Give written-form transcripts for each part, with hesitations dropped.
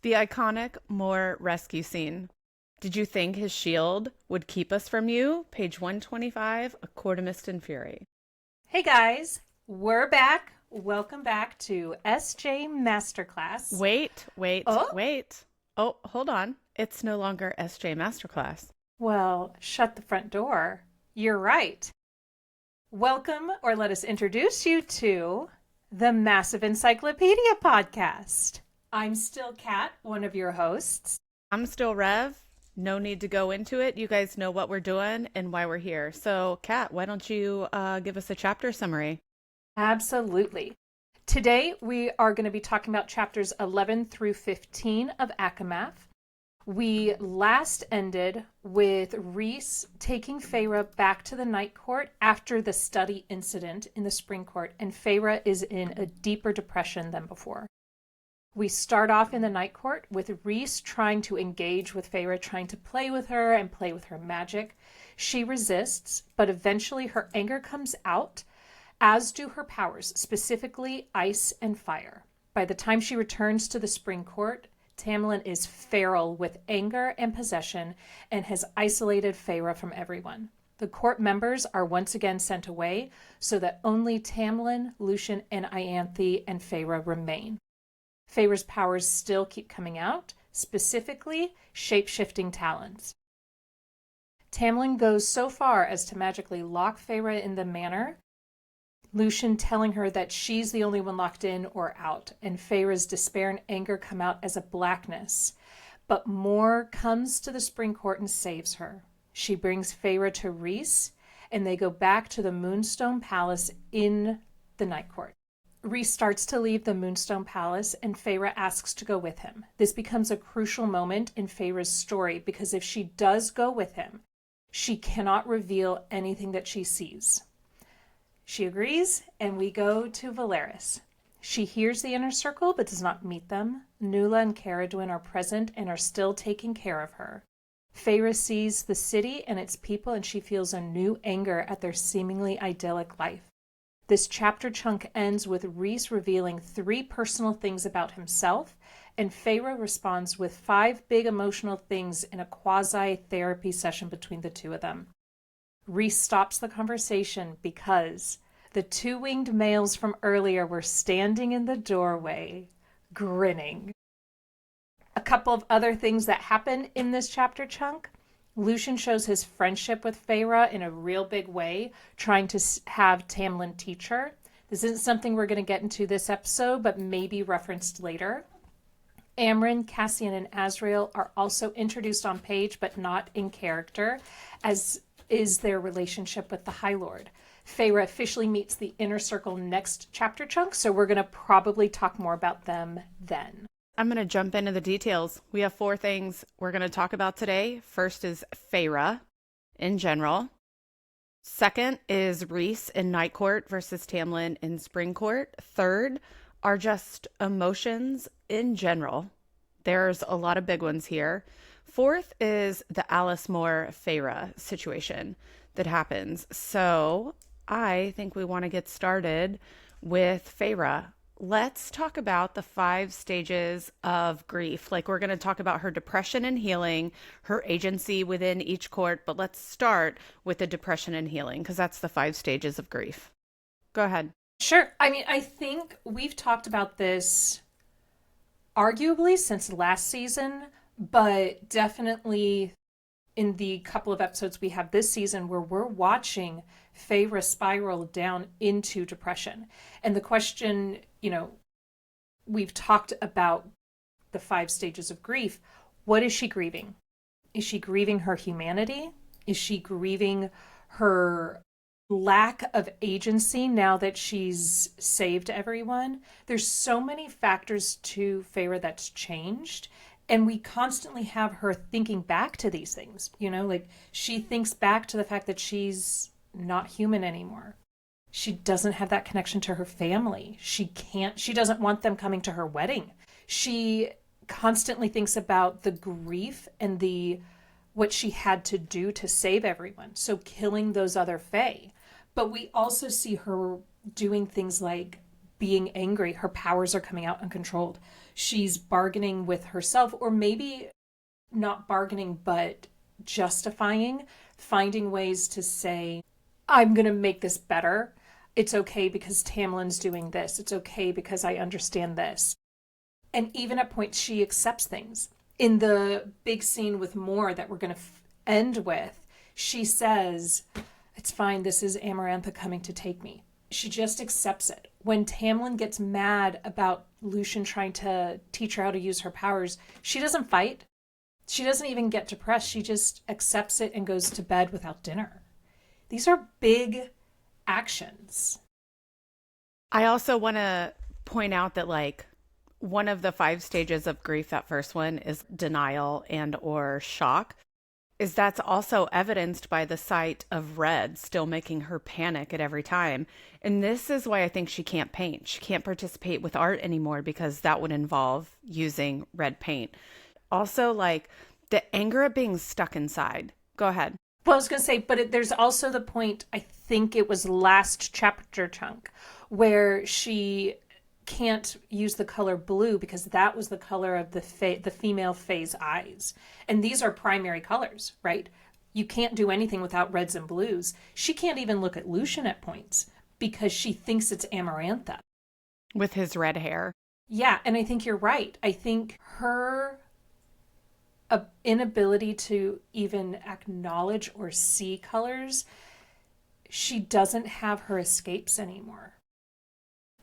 The iconic Moore rescue scene. Did you think his shield would keep us from you? Page 125, A Court of Mist and Fury. Hey guys, we're back. Welcome back to SJ Masterclass. Wait, wait, Oh, wait. Oh, hold on. It's no longer SJ Masterclass. well, shut the front door. You're right. Welcome, or let us introduce you to the Massive Encyclopedia podcast. I'm still Cat, one of your hosts. I'm still Rev. No need to go into it. You guys know what we're doing and why we're here. So, Kat, why don't you give us a chapter summary? Absolutely. Today, we are going to be talking about chapters 11 through 15 of Akamath. We last ended with Rhys taking Feyre back to the Night Court after the study incident in the Spring Court, and Feyre is in a deeper depression than before. We start off in the Night Court with Rhys trying to engage with Feyre, trying to play with her and play with her magic. She resists, but eventually her anger comes out, as do her powers, specifically ice and fire. By the time she returns to the Spring Court, Tamlin is feral with anger and possession and has isolated Feyre from everyone. The court members are once again sent away so that only Tamlin, Lucien, and Ianthe and Feyre remain. Feyre's powers still keep coming out, specifically shape-shifting talons. Tamlin goes so far as to magically lock Feyre in the manor, Lucien telling her that she's the only one locked in or out, and Feyre's despair and anger come out as a blackness. But Moore comes to the Spring Court and saves her. She brings Feyre to Rhys, and they go back to the Moonstone Palace in the Night Court. Rhys starts to leave the Moonstone Palace, and Feyre asks to go with him. This becomes a crucial moment in Feyre's story, because if she does go with him, she cannot reveal anything that she sees. She agrees, and we go to Velaris. She hears the inner circle, but does not meet them. Nuala and Caradwyn are present and are still taking care of her. Feyre sees the city and its people, and she feels a new anger at their seemingly idyllic life. This chapter chunk ends with Rhys revealing 3 personal things about himself, and Feyre responds with 5 big emotional things in a quasi-therapy session between the two of them. Rhys stops the conversation because the 2-winged males from earlier were standing in the doorway, grinning. A couple of other things that happen in this chapter chunk. Lucien shows his friendship with Feyre in a real big way, trying to have Tamlin teach her. This isn't something we're going to get into this episode, but maybe referenced later. Amren, Cassian, and Azriel are also introduced on page, but not in character, as is their relationship with the High Lord. Feyre officially meets the Inner Circle next chapter chunk, so we're going to probably talk more about them then. I'm going to jump into the details. We have 4 things we're going to talk about today. First is Feyre in general. Second is Rhys in Night Court versus Tamlin in Spring Court. Third are just emotions in general. There's a lot of big ones here. Fourth is the Alice Moore Feyre situation that happens. So I think we want to get started with Feyre. Let's talk about the 5 stages of grief. Like, we're going to talk about her depression and healing, her agency within each court, but let's start with the depression and healing because that's the 5 stages of grief. Go ahead. Sure. I mean, I think we've talked about this arguably since last season, but definitely in the couple of episodes we have this season where we're watching Feyre spiral down into depression. And the question, we've talked about the 5 stages of grief. What is she grieving? Is she grieving her humanity? Is she grieving her lack of agency now that she's saved everyone? There's so many factors to Feyre that's changed. And we constantly have her thinking back to these things, like she thinks back to the fact that she's not human anymore. She doesn't have that connection to her family. She doesn't want them coming to her wedding. She constantly thinks about the grief and what she had to do to save everyone. So killing those other Fae. But we also see her doing things like being angry. Her powers are coming out uncontrolled. She's bargaining with herself, or maybe not bargaining, but justifying, finding ways to say, I'm going to make this better. It's okay because Tamlin's doing this. It's okay because I understand this. And even at points, she accepts things. In the big scene with Moore that we're going to end with, she says, it's fine, this is Amarantha coming to take me. She just accepts it. When Tamlin gets mad about Lucien trying to teach her how to use her powers, she doesn't fight. She doesn't even get depressed. She just accepts it and goes to bed without dinner. These are big actions. I also want to point out that, like, one of the 5 stages of grief, that first one is denial and or shock, is that's also evidenced by the sight of red still making her panic at every time. And this is why I think she can't paint. She can't participate with art anymore because that would involve using red paint. Also, like, the anger at being stuck inside. Go ahead. Well, I was going to say, but there's also the point, I think it was last chapter chunk, where she can't use the color blue because that was the color of the female Fae's eyes. And these are primary colors, right? You can't do anything without reds and blues. She can't even look at Lucien at points because she thinks it's Amarantha. With his red hair. Yeah, and I think you're right. I think her inability to even acknowledge or see colors, she doesn't have her escapes anymore.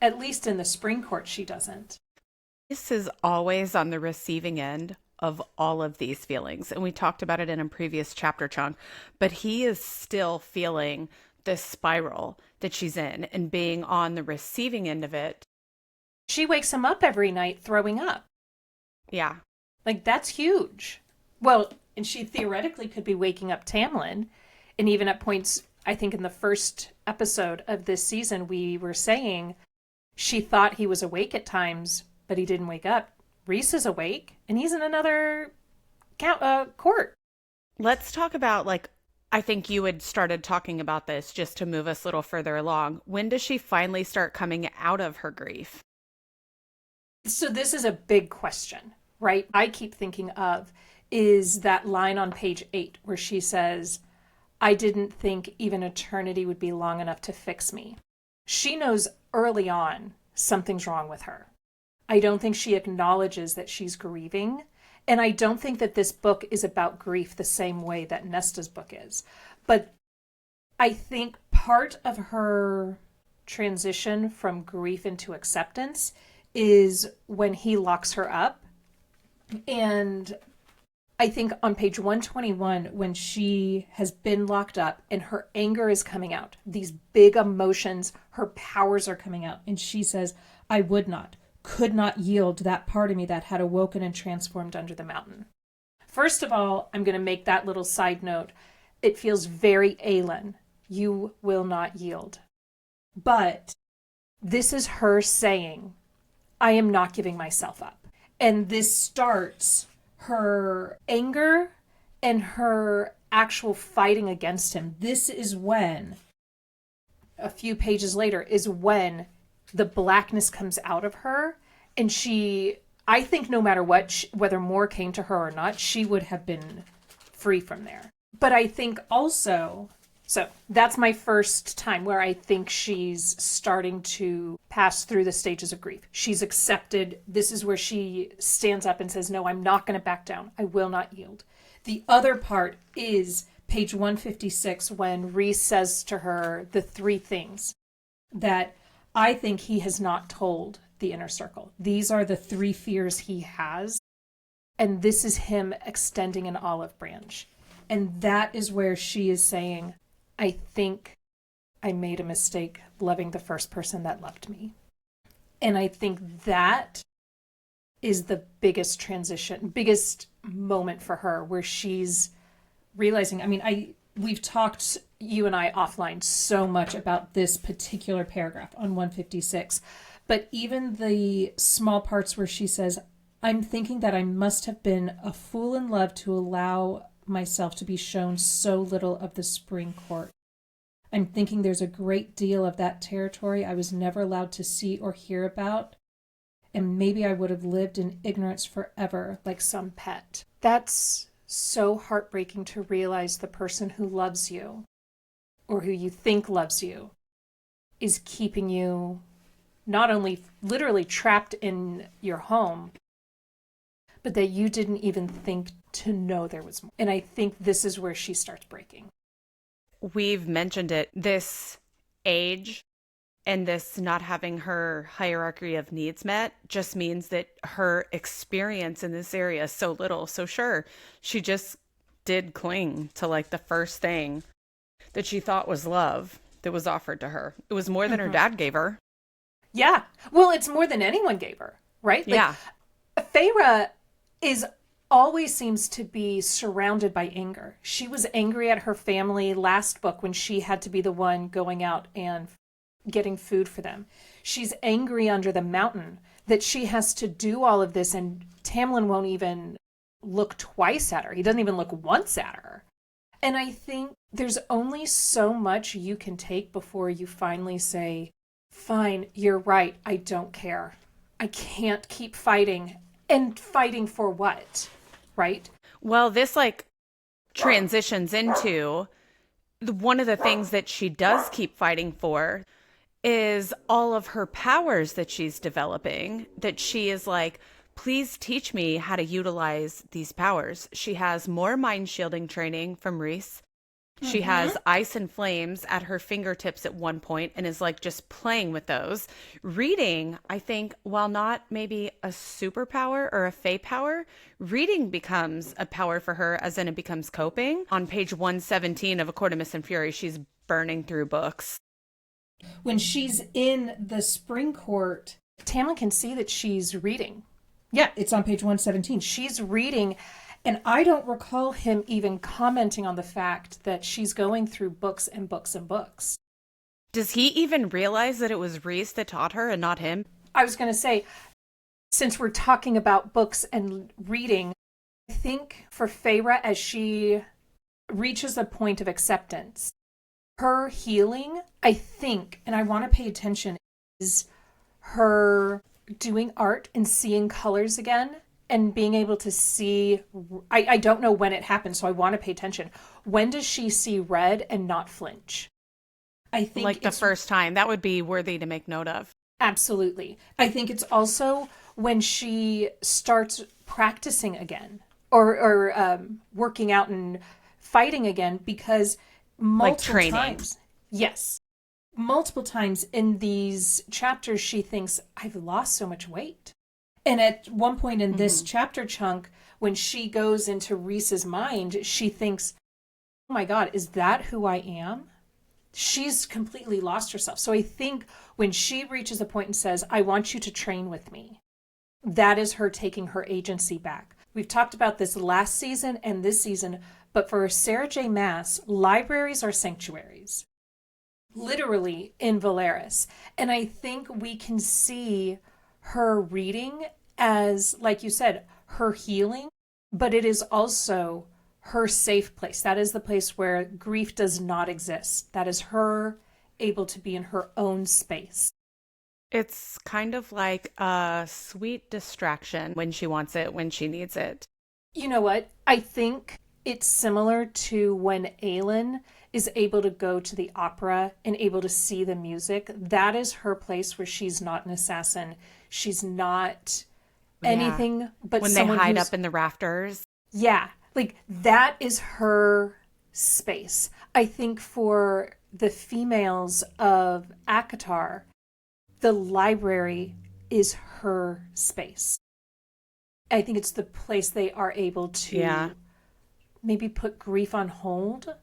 At least in the spring court, she doesn't. This is always on the receiving end of all of these feelings. And we talked about it in a previous chapter chunk, but he is still feeling this spiral that she's in and being on the receiving end of it. She wakes him up every night throwing up. Yeah. Like, that's huge. Well, and she theoretically could be waking up Tamlin. And even at points, I think in the first episode of this season, we were saying she thought he was awake at times, but he didn't wake up. Rhys is awake, and he's in another court. Let's talk about, like, I think you had started talking about this just to move us a little further along. When does she finally start coming out of her grief? So this is a big question, right? I keep thinking of is that line on page 8 where she says, I didn't think even eternity would be long enough to fix me. She knows early on something's wrong with her. I don't think she acknowledges that she's grieving. And I don't think that this book is about grief the same way that Nesta's book is. But I think part of her transition from grief into acceptance is when he locks her up. And I think on page 121, when she has been locked up and her anger is coming out, these big emotions, her powers are coming out. And she says, I could not yield to that part of me that had awoken and transformed under the mountain. First of all, I'm going to make that little side note. It feels very Aelin. You will not yield. But this is her saying, I am not giving myself up. And this starts her anger and her actual fighting against him. This is when, a few pages later, is when the blackness comes out of her. And she, I think no matter what, whether Moore came to her or not, she would have been free from there. But I think also, so that's my first time where I think she's starting to pass through the stages of grief. She's accepted. This is where she stands up and says, no, I'm not going to back down. I will not yield. The other part is page 156 when Rhys says to her the 3 things that I think he has not told the inner circle. These are the 3 fears he has. And this is him extending an olive branch. And that is where she is saying, I think I made a mistake loving the first person that loved me. And I think that is the biggest transition, biggest moment for her where she's realizing, I mean, we've talked, you and I offline, so much about this particular paragraph on 156. But even the small parts where she says, I'm thinking that I must have been a fool in love to allow myself to be shown so little of the spring court. I'm thinking there's a great deal of that territory I was never allowed to see or hear about, and maybe I would have lived in ignorance forever, like some pet. That's so heartbreaking to realize the person who loves you, or who you think loves you, is keeping you not only literally trapped in your home, but that you didn't even think to know there was more. And I think this is where she starts breaking. We've mentioned it. This age and this not having her hierarchy of needs met just means that her experience in this area is so little. So sure, she just did cling to like the first thing that she thought was love that was offered to her. It was more than her dad gave her. Yeah. Well, it's more than anyone gave her, right? Like, Yeah. Feyre always seems to be surrounded by anger. She was angry at her family last book when she had to be the one going out and getting food for them. She's angry under the mountain that she has to do all of this, and Tamlin won't even look twice at her. He doesn't even look once at her. And I think there's only so much you can take before you finally say, fine, you're right, I don't care. I can't keep fighting. And fighting for what? Right? Well, this like transitions into one of the things that she does keep fighting for is all of her powers that she's developing, that she is like, please teach me how to utilize these powers. She has more mind shielding training from Rhys. She has ice and flames at her fingertips at one point and is like just playing with those. Reading, I think, while not maybe a superpower or a fey power, reading becomes a power for her, as in it becomes coping. On page 117 of A Court of Mist and Fury, she's burning through books. When she's in the spring court, Tamlin can see that she's reading. yeah, it's on page 117. She's reading, and I don't recall him even commenting on the fact that she's going through books and books and books. Does he even realize that it was Rhys that taught her and not him? I was going to say, since we're talking about books and reading, I think for Feyre, as she reaches a point of acceptance, her healing, I think, and I want to pay attention, is her doing art and seeing colors again and being able to see. I don't know when it happens, so I want to pay attention. When does she see red and not flinch? I think Like the first time. That would be worthy to make note of. Absolutely. I think it's also when she starts practicing again or working out and fighting again, because multiple times. Yes. Multiple times in these chapters, she thinks, I've lost so much weight. And at one point in this chapter chunk, when she goes into Rhys's mind, she thinks, oh my God, is that who I am? She's completely lost herself. So I think when she reaches a point and says, I want you to train with me, that is her taking her agency back. We've talked about this last season and this season, but for Sarah J. Maas, libraries are sanctuaries, literally in Valeris. And I think we can see her reading as, like you said, her healing, but it is also her safe place. That is the place where grief does not exist. That is her able to be in her own space. It's kind of like a sweet distraction when she wants it, when she needs it. You know what? I think it's similar to when Aelin is able to go to the opera and able to see the music. That is her place where she's not an assassin. She's not anything but when someone they hide up in the rafters. Yeah, like that is her space. I think for the females of Akatar, the library is her space. I think it's the place they are able to maybe put grief on hold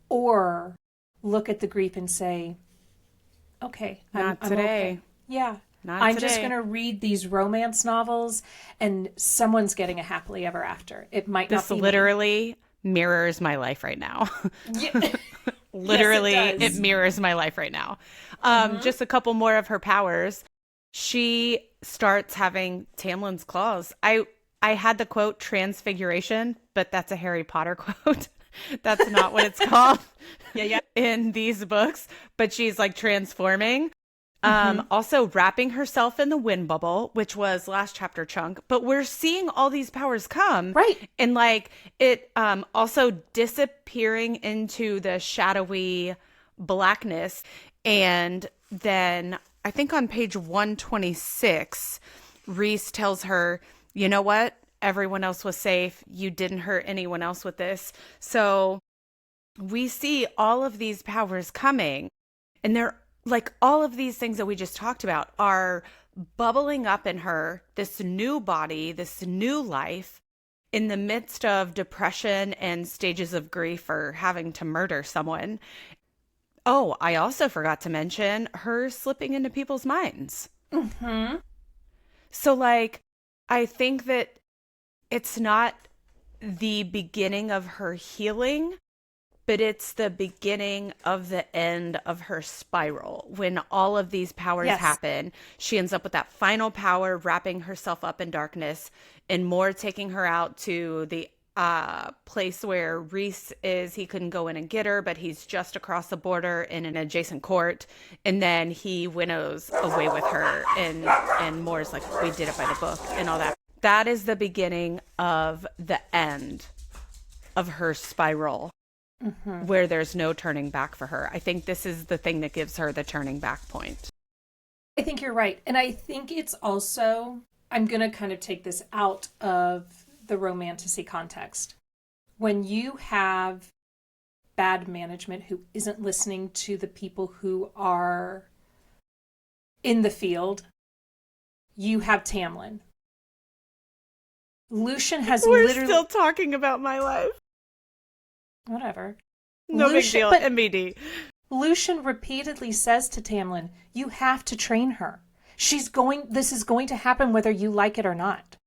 or look at the grief and say, okay, Not I'm today. okay. Yeah. Not I'm today. just going to read these romance novels and someone's getting a happily ever after. It might not be This me. literally mirrors my life right now. Yeah. Literally, Yes, it it does. mirrors my life right now. Just a couple more of her powers. She starts having Tamlin's claws. I had the quote transfiguration, but that's a Harry Potter quote. That's not what it's called Yeah. in these books, but she's like transforming. Mm-hmm. Also wrapping herself in the wind bubble, which was last chapter chunk, but we're seeing all these powers come. Right. And like it also disappearing into the shadowy blackness. And then I think on page 126, Reese tells her, you know what? Everyone else was safe. You didn't hurt anyone else with this. So we see all of these powers coming, and they're like all of these things that we just talked about are bubbling up in her, this new body, this new life in the midst of depression and stages of grief for having to murder someone. Oh, I also forgot to mention her slipping into people's minds. Mm-hmm. So like, I think that it's not the beginning of her healing, but it's the beginning of the end of her spiral. When all of these powers happen, she ends up with that final power, wrapping herself up in darkness, and more taking her out to the place where Reese is. He couldn't go in and get her, but he's just across the border in an adjacent court. And then he winnows away with her, and Moore's like, we did it by the book and all that. That is the beginning of the end of her spiral. Mm-hmm. Where there's no turning back for her. I think this is the thing that gives her the turning back point. I think you're right. And I think it's also, I'm going to kind of take this out of the romantasy context. When you have bad management who isn't listening to the people who are in the field, you have Tamlin. Lucian has We're still talking about my life. Whatever. No big deal. MBD. Lucian repeatedly says to Tamlin, you have to train her. This is going to happen whether you like it or not.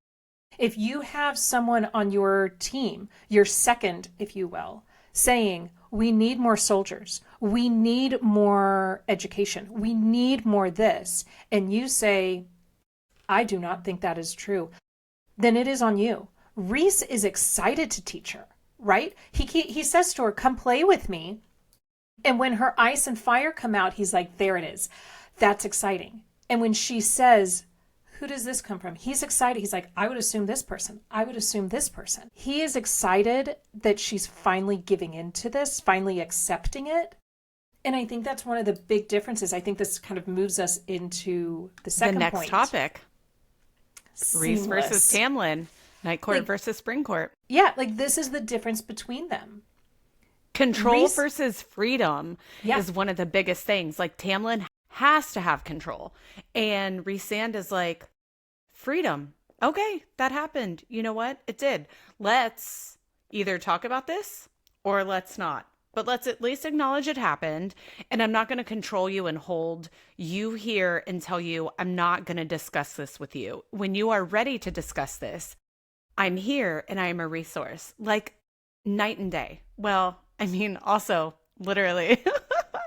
If you have someone on your team, your second, if you will, saying, we need more soldiers, we need more education, we need more this, and you say, I do not think that is true, then it is on you. Reese is excited to teach her. Right? He says to her, come play with me. And when her ice and fire come out, he's like, there it is. That's exciting. And when she says, who does this come from? He's excited. He's like, I would assume this person. I would assume this person. He is excited that she's finally giving into this, finally accepting it. And I think that's one of the big differences. I think this kind of moves us into the second point. The next topic. Reese versus Tamlin. Night Court versus Spring Court. Yeah, like this is the difference between them. Control versus freedom is one of the biggest things. Like Tamlin has to have control. And Rhysand is like, freedom. Okay, that happened. You know what? It did. Let's either talk about this or let's not. But let's at least acknowledge it happened. And I'm not going to control you and hold you here and tell you I'm not going to discuss this with you. When you are ready to discuss this, I'm here and I am a resource. Like night and day. Well, I mean, also, literally,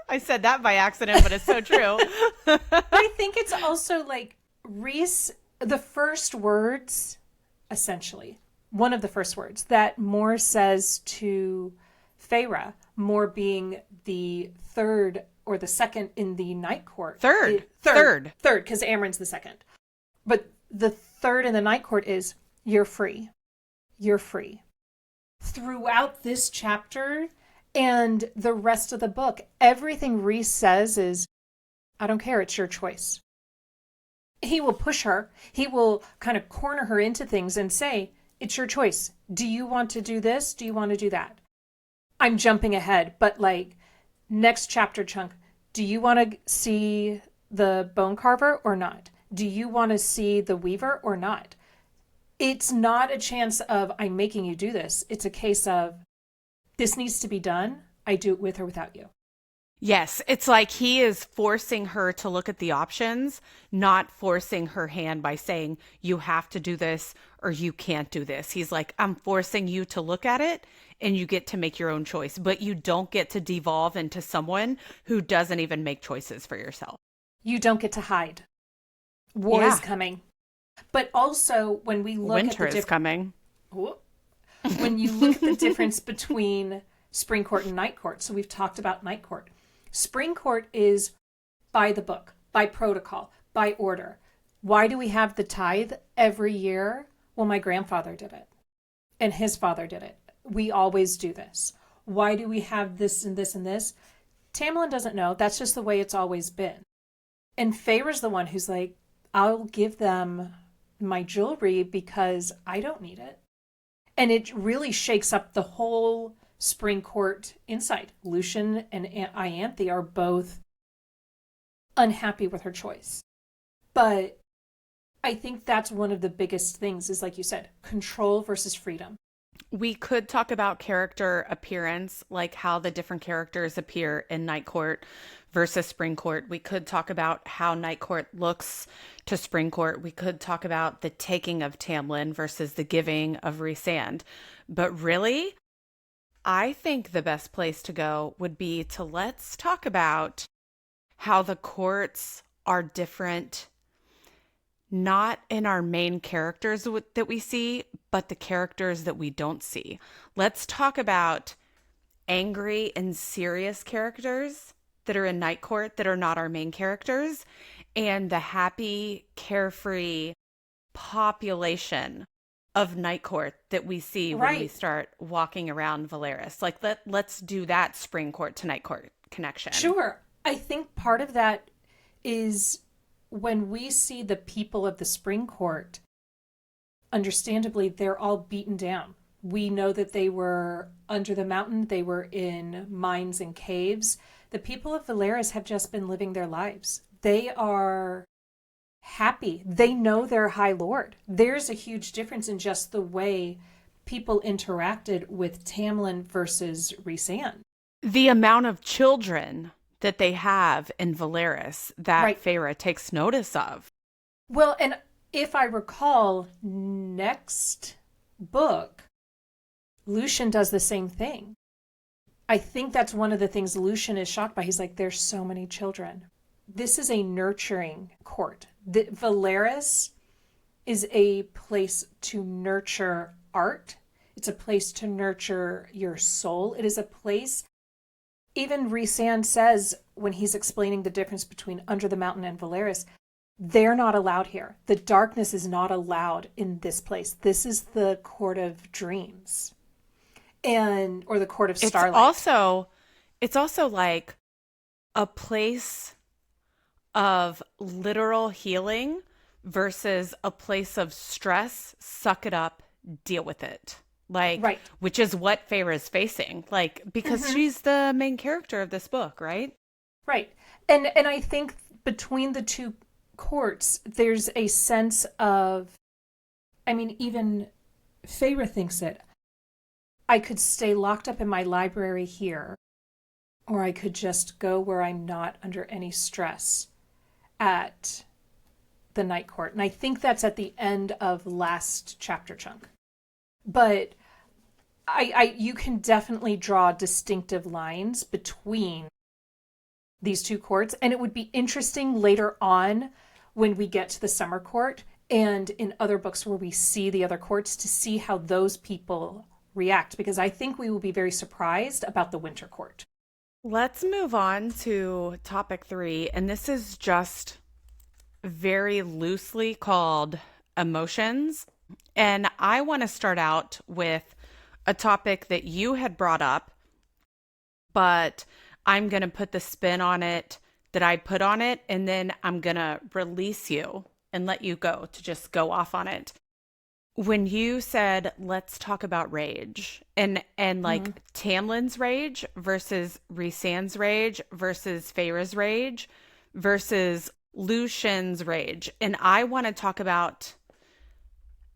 I said that by accident, but it's so true. I think it's also like Reese, the first words, essentially, one of the first words that Moore says to Feyre, Moore being the third or the second in the Night Court. Third, because Amren's the second. But the third in the Night Court is, you're free. You're free. Throughout this chapter and the rest of the book, everything Reese says is, I don't care, it's your choice. He will push her. He will kind of corner her into things and say, it's your choice. Do you want to do this? Do you want to do that? I'm jumping ahead, but like next chapter chunk, do you want to see the bone carver or not? Do you want to see the weaver or not? It's not a chance of I'm making you do this. It's a case of this needs to be done. I do it with or without you. Yes, it's like he is forcing her to look at the options, not forcing her hand by saying, you have to do this or you can't do this. He's like, I'm forcing you to look at it and you get to make your own choice, but you don't get to devolve into someone who doesn't even make choices for yourself. You don't get to hide. War is coming. But also when we look Winter at the is coming. When you look at the difference between Spring Court and Night Court. So we've talked about Night Court. Spring Court is by the book, by protocol, by order. Why do we have the tithe every year? Well, my grandfather did it, and his father did it. We always do this. Why do we have this and this and this? Tamlin doesn't know. That's just the way it's always been. And Feyre's the one who's like, I'll give them my jewelry because I don't need it. And it really shakes up the whole Spring Court inside. Lucian and Ianthe are both unhappy with her choice. But I think that's one of the biggest things is, like you said, control versus freedom. We could talk about character appearance, like how the different characters appear in Night Court versus Spring Court. We could talk about how Night Court looks to Spring Court. We could talk about the taking of Tamlin versus the giving of Rhysand. But really, I think the best place to go would be to let's talk about how the courts are different, not in our main characters that we see, but the characters that we don't see. Let's talk about angry and serious characters that are in Night Court that are not our main characters, and the happy, carefree population of Night Court that we see when we start walking around Valeris. Like, let's do that Spring Court to Night Court connection. Sure. I think part of that is when we see the people of the Spring Court, understandably, they're all beaten down. We know that they were under the mountain. They were in mines and caves. The people of Valeris have just been living their lives. They are happy. They know their High Lord. There's a huge difference in just the way people interacted with Tamlin versus Rhysand. The amount of children that they have in Valeris that Feyre takes notice of. Well, and if I recall, next book, Lucian does the same thing. I think that's one of the things Lucian is shocked by. He's like, there's so many children. This is a nurturing court. Valeris is a place to nurture art. It's a place to nurture your soul. It is a place, even Rhysand says when he's explaining the difference between Under the Mountain and Valeris, they're not allowed here. The darkness is not allowed in this place. This is the court of dreams, or the court of starlight. It's also like a place of literal healing versus a place of stress. Suck it up, deal with it. Which is what Feyre is facing. Because she's the main character of this book, right? Right. And I think between the two courts, there's a sense of, even Feyre thinks it. I could stay locked up in my library here, or I could just go where I'm not under any stress at the Night Court. And I think that's at the end of last chapter chunk. But you can definitely draw distinctive lines between these two courts. And it would be interesting later on when we get to the Summer Court and in other books where we see the other courts to see how those people react, because I think we will be very surprised about the Winter Court. Let's move on to topic 3. And this is just very loosely called emotions. And I want to start out with a topic that you had brought up, but I'm going to put the spin on it that I put on it, and then I'm going to release you and let you go to just go off on it. When you said, let's talk about rage and Tamlin's rage versus Rhysand's rage versus Feyre's rage versus Lucian's rage. And I want to talk about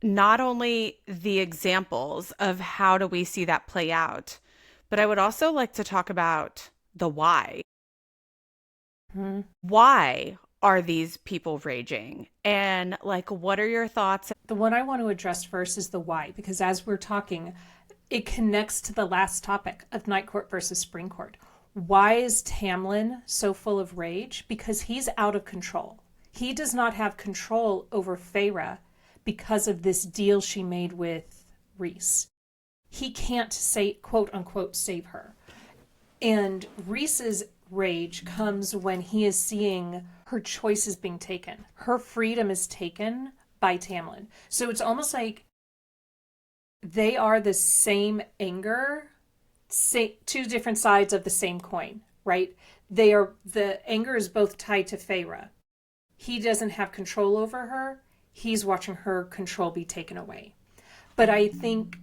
not only the examples of how do we see that play out, but I would also like to talk about the why. Why are these people raging? And what are your thoughts? The one I want to address first is the why, because as we're talking, it connects to the last topic of Night Court versus Spring Court. Why is Tamlin so full of rage? Because he's out of control. He does not have control over Feyre because of this deal she made with Rhys. he can't say, quote unquote, save her. And Rhys's rage comes when he is seeing her choices being taken. Her freedom is taken by Tamlin. So it's almost like they are the same anger, two different sides of the same coin, right? The anger is both tied to Feyre. He doesn't have control over her. He's watching her control be taken away. But I think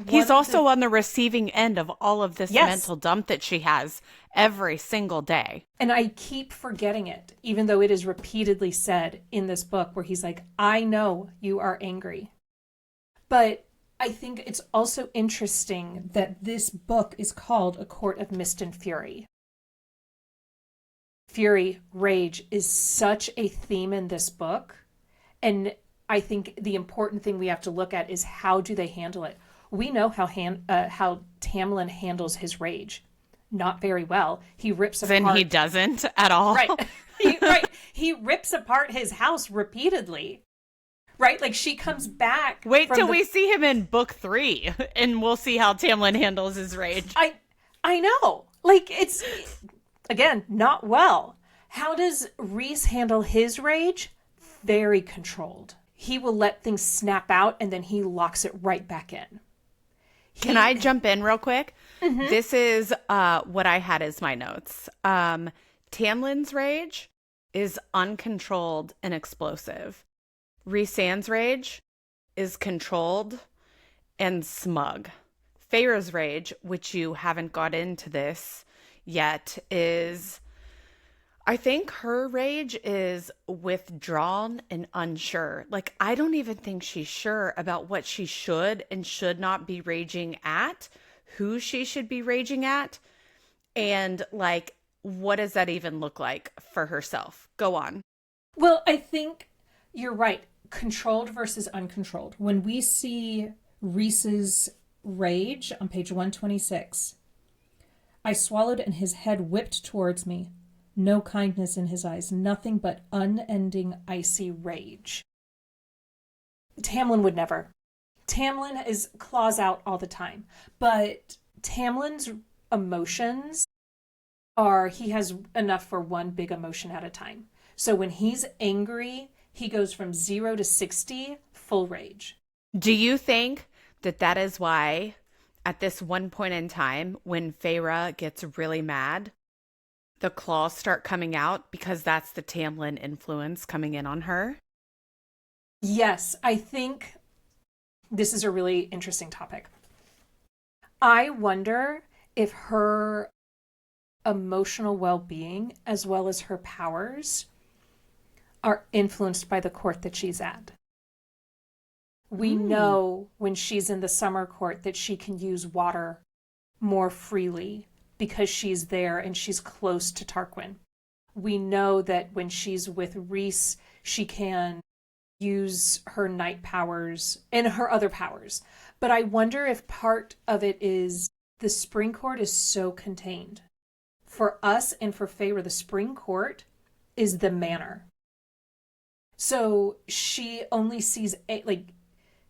he's also on the receiving end of all of this Yes. mental dump that she has every single day. And I keep forgetting it, even though it is repeatedly said in this book where he's like, I know you are angry. But I think it's also interesting that this book is called A Court of Mist and Fury. Fury, rage is such a theme in this book. And I think the important thing we have to look at is how do they handle it? We know how Tamlin handles his rage. Not very well. He rips apart. Then he doesn't at all. Right. He rips apart his house repeatedly. Right? Like she comes back. Wait till we see him in book 3 and we'll see how Tamlin handles his rage. I know. Like it's, again, not well. How does Rhys handle his rage? Very controlled. He will let things snap out and then he locks it right back in. Can I jump in real quick? Mm-hmm. This is what I had as my notes. Tamlin's rage is uncontrolled and explosive. Rhysand's rage is controlled and smug. Feyre's rage, which you haven't got into this yet, is... I think her rage is withdrawn and unsure. Like, I don't even think she's sure about what she should and should not be raging at, who she should be raging at, and, like, what does that even look like for herself? Go on. Well, I think you're right. Controlled versus uncontrolled. When we see Rhys's rage on page 126, I swallowed and his head whipped towards me. No kindness in his eyes, nothing but unending icy rage. Tamlin would never. Tamlin is claws out all the time. But Tamlin's emotions he has enough for one big emotion at a time. So when he's angry, he goes from 0 to 60, full rage. Do you think that is why at this one point in time when Feyre gets really mad, the claws start coming out because that's the Tamlin influence coming in on her? Yes, I think this is a really interesting topic. I wonder if her emotional well-being as well as her powers are influenced by the court that she's at. We know when she's in the summer court that she can use water more freely because she's there and she's close to Tarquin. We know that when she's with Rhys, she can use her night powers and her other powers. But I wonder if part of it is the spring court is so contained. For us and for Feyre, the spring court is the manor. So she only sees,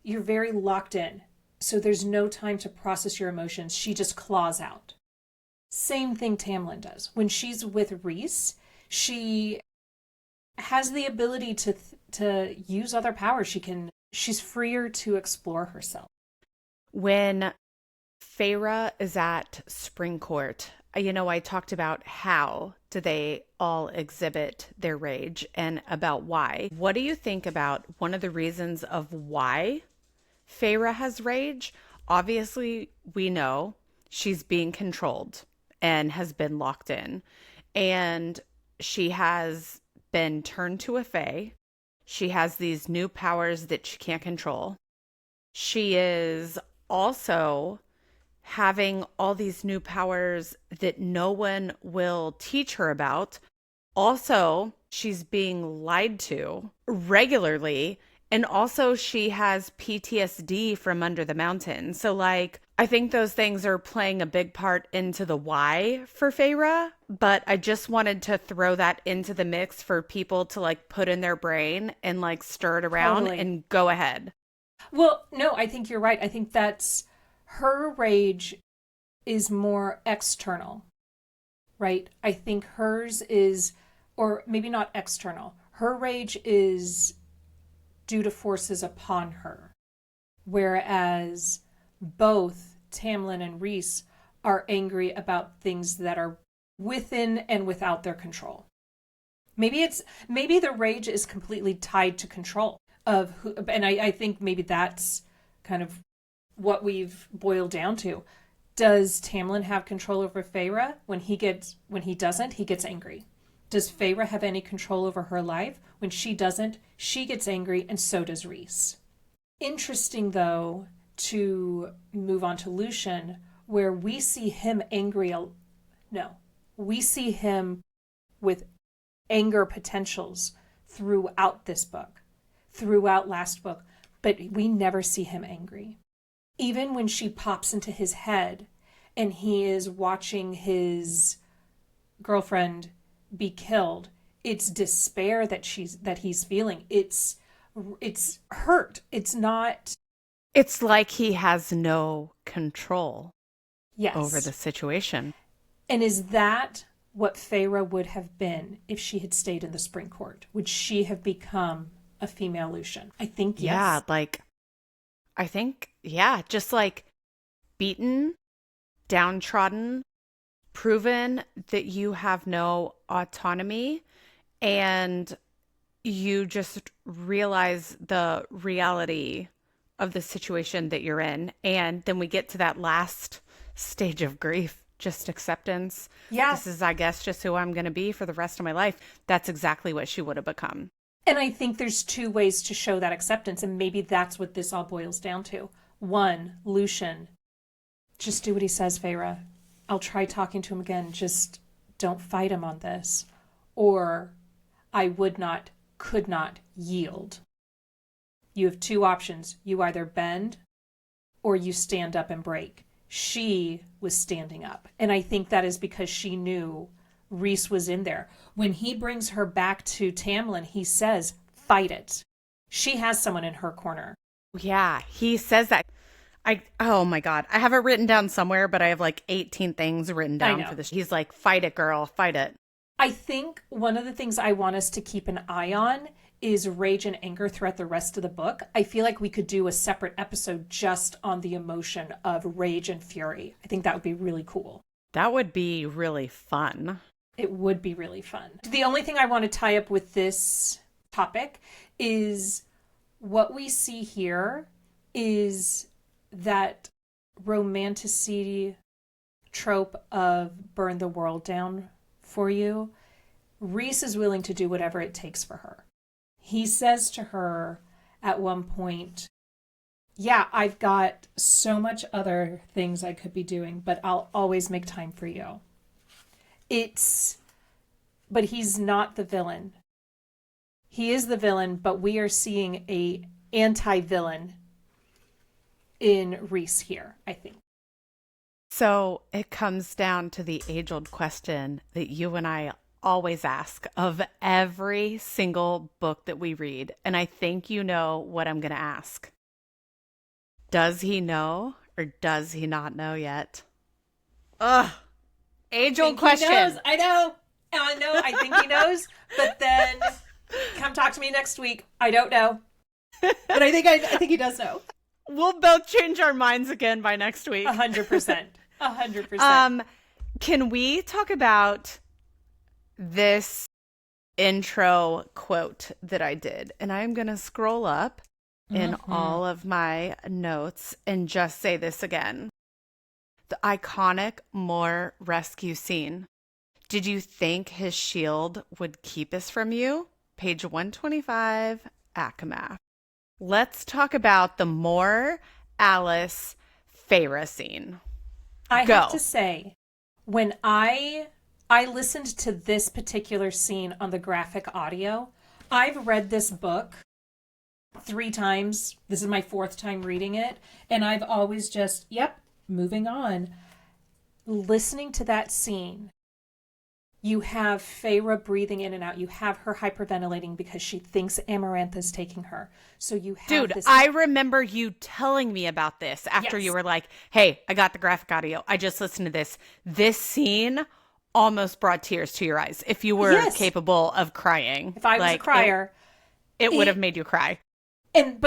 you're very locked in. So there's no time to process your emotions. She just claws out. Same thing Tamlin does. When she's with Rhys, she has the ability to use other powers. She's freer to explore herself. When Feyre is at Spring Court, I talked about how do they all exhibit their rage and about why. What do you think about one of the reasons of why Feyre has rage? Obviously, we know she's being controlled and has been locked in. And she has been turned to a fae. She has these new powers that she can't control. She is also having all these new powers that no one will teach her about. Also, she's being lied to regularly. And also she has PTSD from under the mountain. So I think those things are playing a big part into the why for Feyre. But I just wanted to throw that into the mix for people to put in their brain and stir it around and go ahead. Well, no, I think you're right. I think that's her rage is more external, right? I think hers is, or maybe not external. Her rage is due to forces upon her, whereas both Tamlin and Rhys are angry about things that are within and without their control. Maybe the rage is completely tied to control of who, and I think maybe that's kind of what we've boiled down to. Does Tamlin have control over Feyre? When he doesn't, he gets angry. Does Feyre have any control over her life? When she doesn't, she gets angry, and so does Rhys. Interesting, though, to move on to Lucien, where we see him angry. No, we see him with anger potentials throughout this book, throughout last book, but we never see him angry. Even when she pops into his head and he is watching his girlfriend be killed, it's despair that he's feeling. It's hurt. It's not. It's like he has no control Yes. over the situation. And is that what Feyre would have been if she had stayed in the Spring Court? Would she have become a female Lucien? I think yes. Yeah, just like beaten, downtrodden, proven that you have no autonomy, and you just realize the reality of the situation that you're in. And then we get to that last stage of grief, just acceptance. Yeah. This is, I guess, just who I'm going to be for the rest of my life. That's exactly what she would have become. And I think there's two ways to show that acceptance, and maybe that's what this all boils down to. One, Lucien, just do what he says, Feyre. I'll try talking to him again. Just don't fight him on this. Or I could not yield. You have two options. You either bend or you stand up and break. She was standing up. And I think that is because she knew Rhys was in there. When he brings her back to Tamlin, he says, fight it. She has someone in her corner. Yeah, he says that. Oh my God. I have it written down somewhere, but I have like 18 things written down for this. He's like, fight it, girl, fight it. I think one of the things I want us to keep an eye on is rage and anger throughout the rest of the book. I feel like we could do a separate episode just on the emotion of rage and fury. I think that would be really cool. That would be really fun. It would be really fun. The only thing I want to tie up with this topic is what we see here is that romanticity trope of burn the world down for you. Rhys is willing to do whatever it takes for her. He says to her at one point, yeah, I've got so much other things I could be doing, but I'll always make time for you. But he's not the villain. He is the villain, but we are seeing a anti-villain in Rhys here, I think. So it comes down to the age-old question that you and I always ask of every single book that we read. And I think you know what I'm going to ask. Does he know or does he not know yet? Ugh. Age-old question. He knows. I know. I think he knows. But then come talk to me next week. I don't know. But I think he does know. We'll both change our minds again by next week. 100%. 100%. Can we talk about this intro quote that I did? And I'm going to scroll up in all of my notes and just say this again. The iconic Moore rescue scene. Did you think his shield would keep us from you? Page 125, Akamath. Let's talk about the Moore, Alice, Feyre scene. I have to say, when I listened to this particular scene on the graphic audio, I've read this book 3 times. This is my 4th time reading it. And I've always just, moving on. Listening to that scene, You have Feyre breathing in and out. You have her hyperventilating because she thinks Amarantha's taking her. So you have Dude, this. I remember you telling me about this after Yes. you were like, hey, I got the graphic audio. I just listened to this. This scene almost brought tears to your eyes if you were Yes. capable of crying. If I was a crier, it would have made you cry. and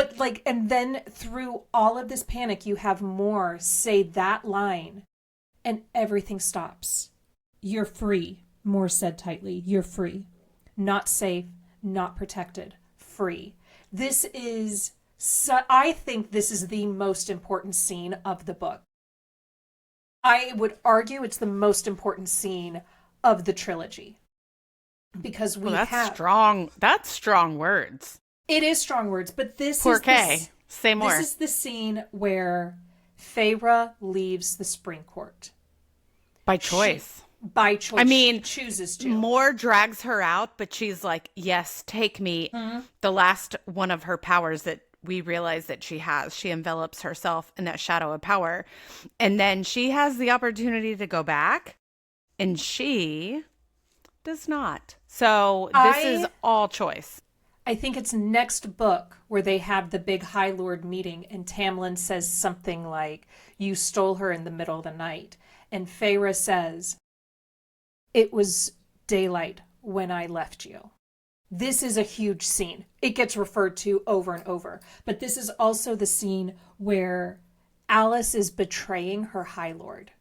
then through all of this panic, you have Moore say that line, and everything stops. You're free, Moore said tightly. You're free. Not safe, not protected, free. I think this is the most important scene of the book. I would argue it's the most important scene of the trilogy. Because that's strong. That's strong words. It is strong words, but Poor Kay. Say more. This is the scene where Feyre leaves the spring court. By choice. By choice. I mean, she chooses to. Moore drags her out, but she's like, yes, take me. Mm-hmm. The last one of her powers that we realize that she has, she envelops herself in that shadow of power. And then she has the opportunity to go back, and she does not. So this is all choice. I think it's next book where they have the big High Lord meeting, and Tamlin says something like, you stole her in the middle of the night. And Feyre says, it was daylight when I left you. This is a huge scene. It gets referred to over and over. But this is also the scene where Alice is betraying her High Lord.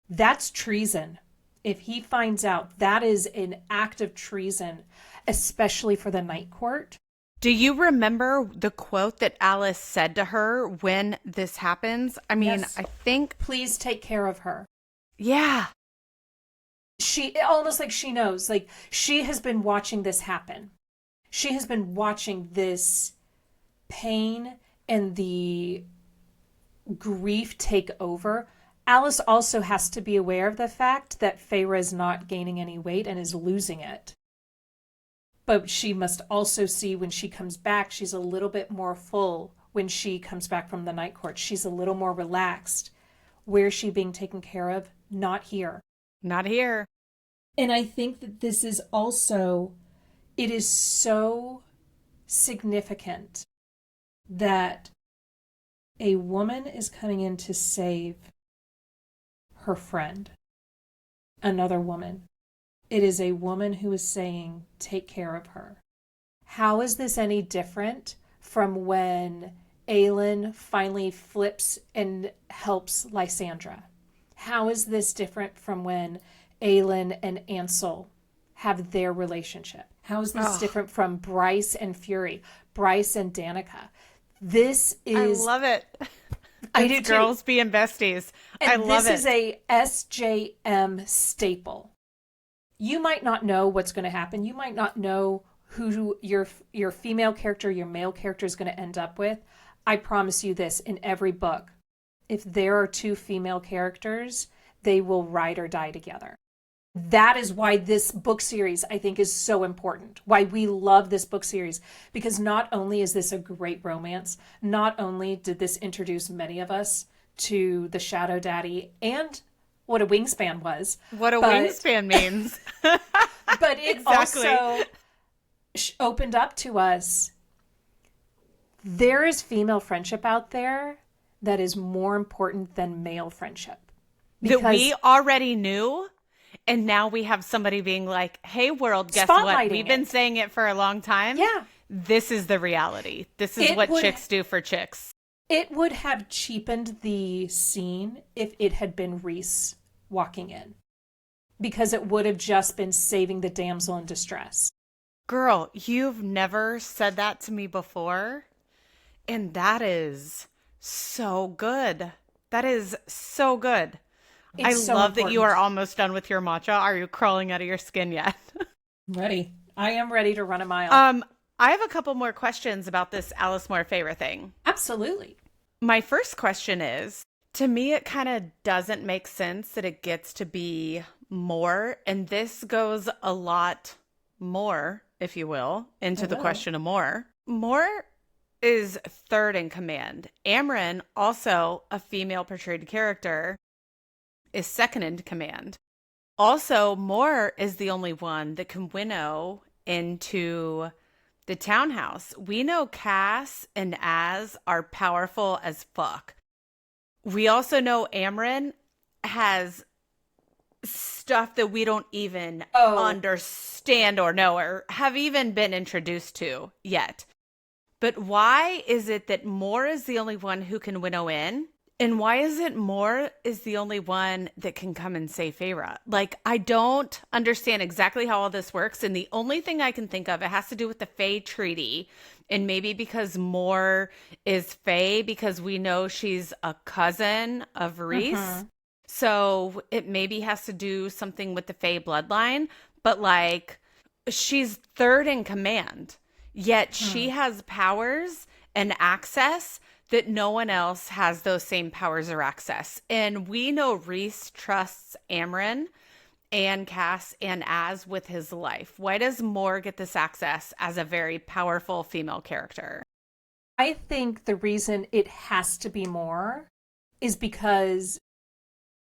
That's treason. If he finds out, that is an act of treason, especially for the Night Court. Do you remember the quote that Alice said to her when this happens? I mean, Yes. I think... Please take care of her. Yeah. She, almost like she knows, like she has been watching this happen. She has been watching this pain and the grief take over. Alice also has to be aware of the fact that Feyre is not gaining any weight and is losing it. But she must also see when she comes back, she's a little bit more full when she comes back from the Night Court. She's a little more relaxed. Where's she being taken care of? Not here. Not here. And I think that this is also, it is so significant that a woman is coming in to save her friend, another woman. It is a woman who is saying, take care of her. How is this any different from when Aelin finally flips and helps Lysandra? How is this different from when Aelin and Ansel have their relationship? How is this different from Bryce and Fury, Bryce and Danica? This is... I love it. I do too. Girls being besties. And I love it. this is a SJM staple. You might not know what's going to happen. You might not know who your female character, your male character is going to end up with. I promise you this, in every book, if there are two female characters, they will ride or die together. That is why this book series, I think, is so important. Why we love this book series. Because not only is this a great romance, not only did this introduce many of us to the Shadow Daddy and what a wingspan was. What a wingspan means. But it Exactly. also opened up to us. There is female friendship out there that is more important than male friendship. That we already knew, and now we have somebody being like, hey, world, guess what? We've been saying it for a long time. Yeah. This is the reality. This is what chicks do for chicks. It would have cheapened the scene if it had been Rhys walking in. Because it would have just been saving the damsel in distress. Girl, you've never said that to me before. And that is so good. That is so good. I love that you are almost done with your matcha. Are you crawling out of your skin yet? Ready. I am ready to run a mile. I have a couple more questions about this Alice Moore Feyre thing. Absolutely. My first question is, to me, it kind of doesn't make sense that it gets to be more. And this goes a lot more, if you will, into the question of Moore. Moore is third in command. Amren, also a female portrayed character, is second in command. Also, Moore is the only one that can winnow into the townhouse. We know Cass and Az are powerful as fuck. We also know Amryn has stuff that we don't even understand or know or have even been introduced to yet. But why is it that Moore is the only one who can winnow in? And why is it Moore is the only one that can come and save Feyre? Like, I don't understand exactly how all this works. And the only thing I can think of, it has to do with the Fae Treaty. And maybe because Moore is Fae, because we know she's a cousin of Rhys. So it maybe has to do something with the Fae bloodline. But, like, she's third in command. Yet she has powers and access that no one else has those same powers or access. And we know Rhys trusts Amryn and Cass and Az with his life. Why does Moore get this access as a very powerful female character? I think the reason it has to be Moore is because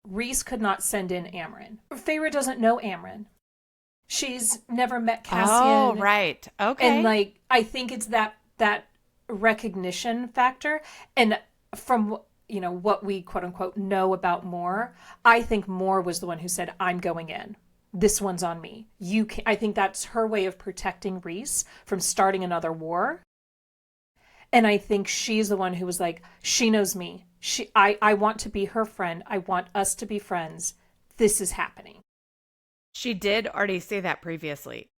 Rhys could not send in Amryn. Feyre doesn't know Amryn. She's never met Cassian. Oh, right. Okay. And like, I think it's that recognition factor. And from, you know, what we quote unquote know about Moore, I think Moore was the one who said, I'm going in. This one's on me. You can I think that's her way of protecting Rhys from starting another war. And I think she's the one who was like, she knows me. I want to be her friend. I want us to be friends. This is happening. She did already say that previously.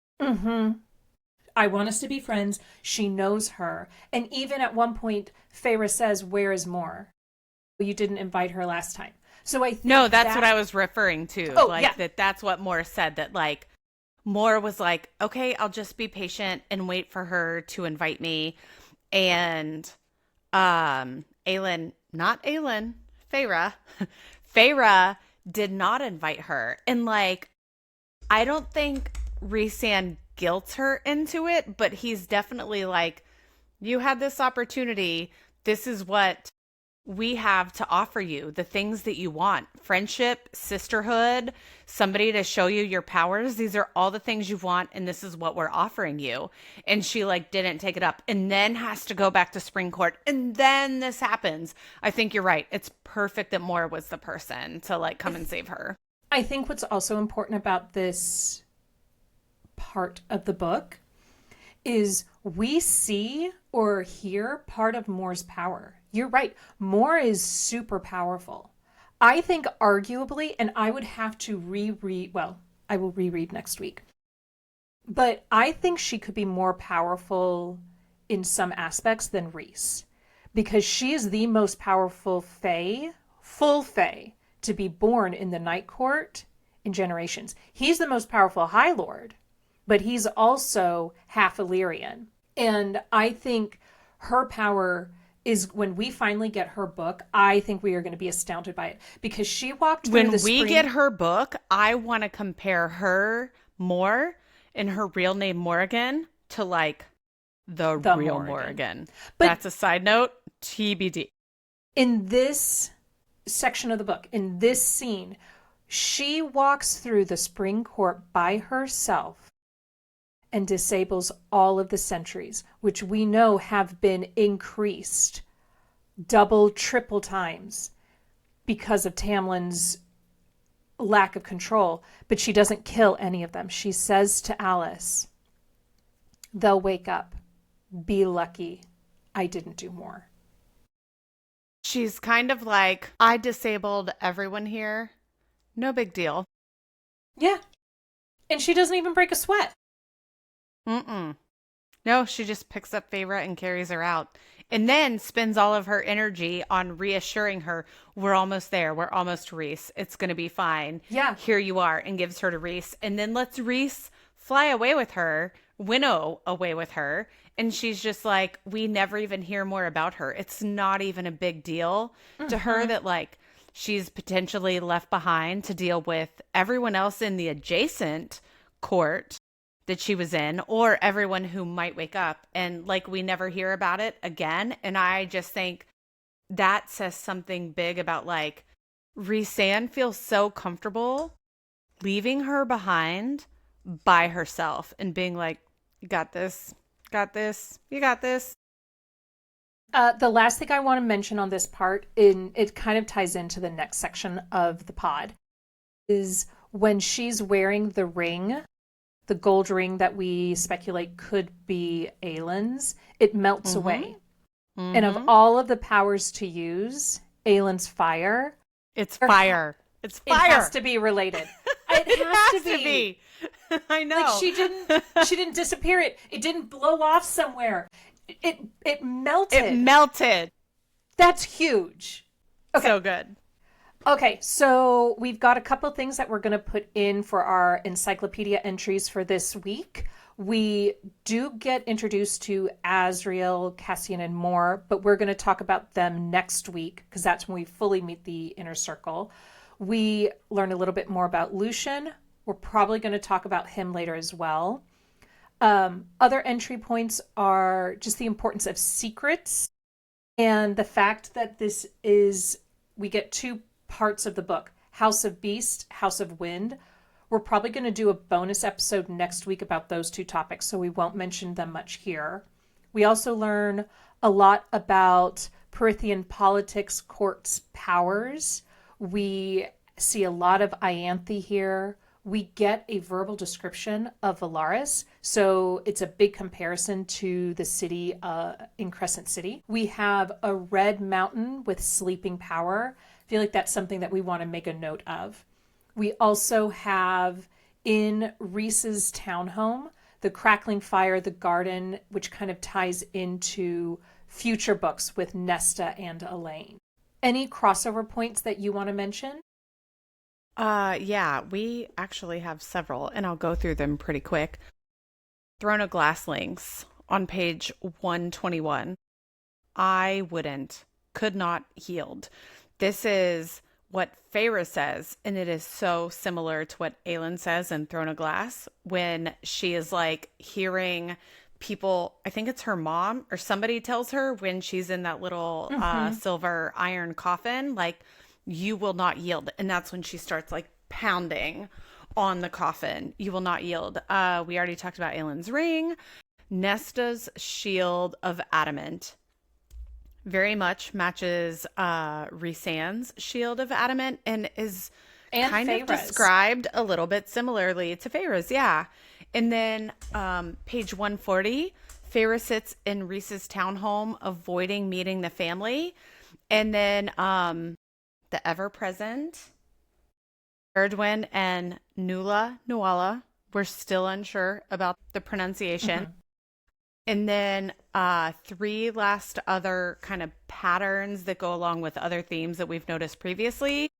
I want us to be friends. She knows her. And even at one point, Feyre says, where is Moore? You didn't invite her last time. So I think No, that's what I was referring to. Oh, like, yeah. that's what Moore said, that like Moore was like, okay, I'll just be patient and wait for her to invite me. And Feyre did not invite her. And like, I don't think Rhysand guilts her into it, but he's definitely like, you had this opportunity. This is what we have to offer you, the things that you want: friendship, sisterhood, somebody to show you your powers. These are all the things you want, and this is what we're offering you. And she like didn't take it up, and then has to go back to Spring Court, and then this happens. I think you're right. It's perfect that Moore was the person to like come and save her. I think what's also important about this part of the book is we see or hear part of Moore's power. You're right. Moore is super powerful. I think arguably, and I would have to reread, well, I will reread next week, but I think she could be more powerful in some aspects than Rhys, because she is the most powerful Fae, full Fae, to be born in the Night Court in generations. He's the most powerful High Lord, but he's also half Illyrian. And I think her power is, when we finally get her book, I think we are going to be astounded by it, because she walked through When we get her book, I want to compare her Moore and her real name Morrigan to like the real Morrigan. But that's a side note, TBD. In this section of the book, in this scene, she walks through the Spring Court by herself and disables all of the sentries, which we know have been increased double, triple times because of Tamlin's lack of control. But she doesn't kill any of them. She says to Alice, they'll wake up. Be lucky I didn't do more. She's kind of like, I disabled everyone here. No big deal. Yeah. And she doesn't even break a sweat. No, she just picks up Feyre and carries her out. And then spends all of her energy on reassuring her, we're almost there. We're almost to Rhys. It's going to be fine. Yeah. Here you are. And gives her to Rhys. And then lets Rhys fly away with her, winnow away with her. And she's just like, we never even hear more about her. It's not even a big deal to her that like she's potentially left behind to deal with everyone else in the adjacent court that she was in, or everyone who might wake up, and like we never hear about it again. And I just think that says something big about like Rhysand feels so comfortable leaving her behind by herself and being like, you got this, you got this. The last thing I want to mention on this part, it kind of ties into the next section of the pod, is when she's wearing the ring, the gold ring that we speculate could be Aelin's, it melts away. And of all of the powers to use, Aelin's fire. It's fire. It's fire. It has to be related. It has to be. I know. Like she didn't disappear. It didn't blow off somewhere. It melted. It melted. That's huge. Okay. So good. Okay, so we've got a couple of things that we're going to put in for our encyclopedia entries for this week. We do get introduced to Azriel, Cassian, and more, but we're going to talk about them next week because that's when we fully meet the inner circle. We learn a little bit more about Lucian. We're probably going to talk about him later as well. Other entry points are just the importance of secrets and the fact that we get two parts of the book, House of Beast, House of Wind. We're probably going to do a bonus episode next week about those two topics, so we won't mention them much here. We also learn a lot about Prythian politics, courts, powers. We see a lot of Ianthe here. We get a verbal description of Valaris, so it's a big comparison to the city in Crescent City. We have a red mountain with sleeping power. I feel like that's something that we want to make a note of. We also have in Rhys's townhome, the crackling fire, the garden, which kind of ties into future books with Nesta and Elaine. Any crossover points that you want to mention? Yeah, we actually have several, and I'll go through them pretty quick. Throne of Glass links on page 121. Could not yield. This is what Feyre says, and it is so similar to what Aelin says in Throne of Glass when she is like hearing people, I think it's her mom or somebody tells her when she's in that little silver iron coffin, like, you will not yield. And that's when she starts like pounding on the coffin. You will not yield. We already talked about Aelin's ring. Nesta's shield of adamant very much matches Rhysand's shield of adamant and is kind of described a little bit similarly to Feyre's. Yeah. And then page 140, Feyre sits in Rhys's townhome avoiding meeting the family. And then the ever-present Erdwin and Nuala, we're still unsure about the pronunciation. And then three last other kind of patterns that go along with other themes that we've noticed previously.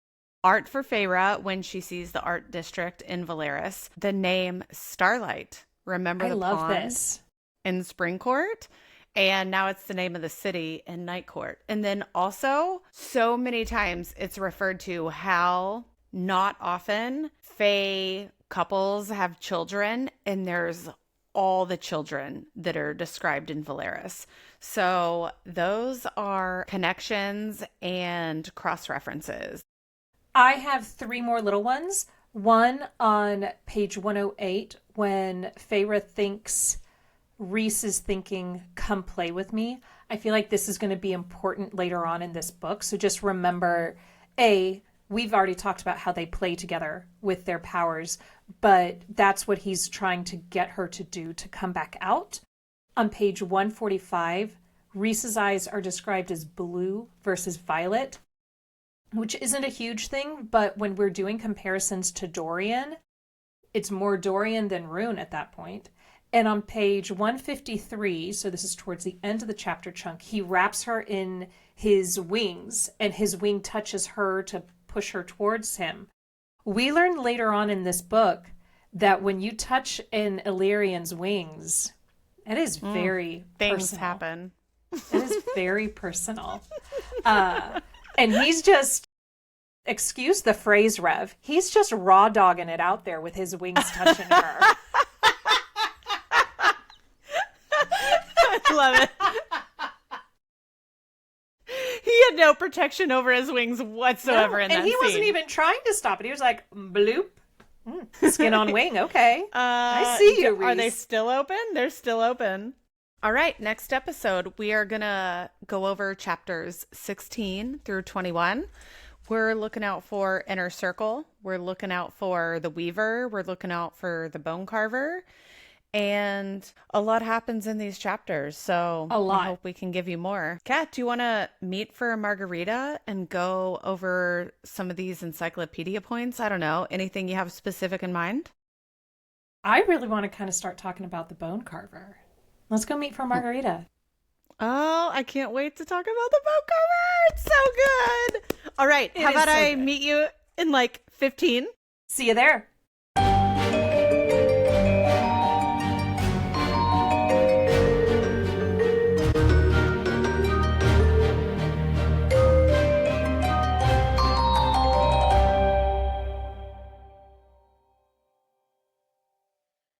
Art for Feyre when she sees the art district in Valeris. The name Starlight. Remember the pond in Springcourt? And now it's the name of the city in Night Court. And then also, so many times it's referred to how not often Fae couples have children, and there's all the children that are described in Valeris. So those are connections and cross-references. I have three more little ones. One on page 108 when Feyre thinks Rhys is thinking, come play with me. I feel like this is going to be important later on in this book. So just remember, we've already talked about how they play together with their powers, but that's what he's trying to get her to do to come back out. On page 145, Rhys's eyes are described as blue versus violet, which isn't a huge thing, but when we're doing comparisons to Dorian, it's more Dorian than Rune at that point. And on page 153, so this is towards the end of the chapter chunk, he wraps her in his wings, and his wing touches her to push her towards him. We learn later on in this book that when you touch an Illyrian's wings, it is very things personal. happen. It is very personal. And he's just, excuse the phrase, Rev, he's just raw dogging it out there with his wings touching her. I love it. He had no protection over his wings whatsoever in that scene. And he wasn't scene. even trying to stop it. He was like, bloop, Skin on wing. Okay. I see you, Are they Reese. still open? They're still open. All right, next episode, we are going to go over chapters 16 through 21. We're looking out for Inner Circle. We're looking out for the Weaver. We're looking out for the Bone Carver. And a lot happens in these chapters, so A lot. I hope we can give you more. Kat, do you want to meet for a margarita and go over some of these encyclopedia points? I don't know. Anything you have specific in mind? I really want to kind of start talking about the Bone Carver. Let's go meet for a margarita. Oh, I can't wait to talk about the Bone Carver. It's so good. All right. It How is about so I good. meet you in like 15? See you there.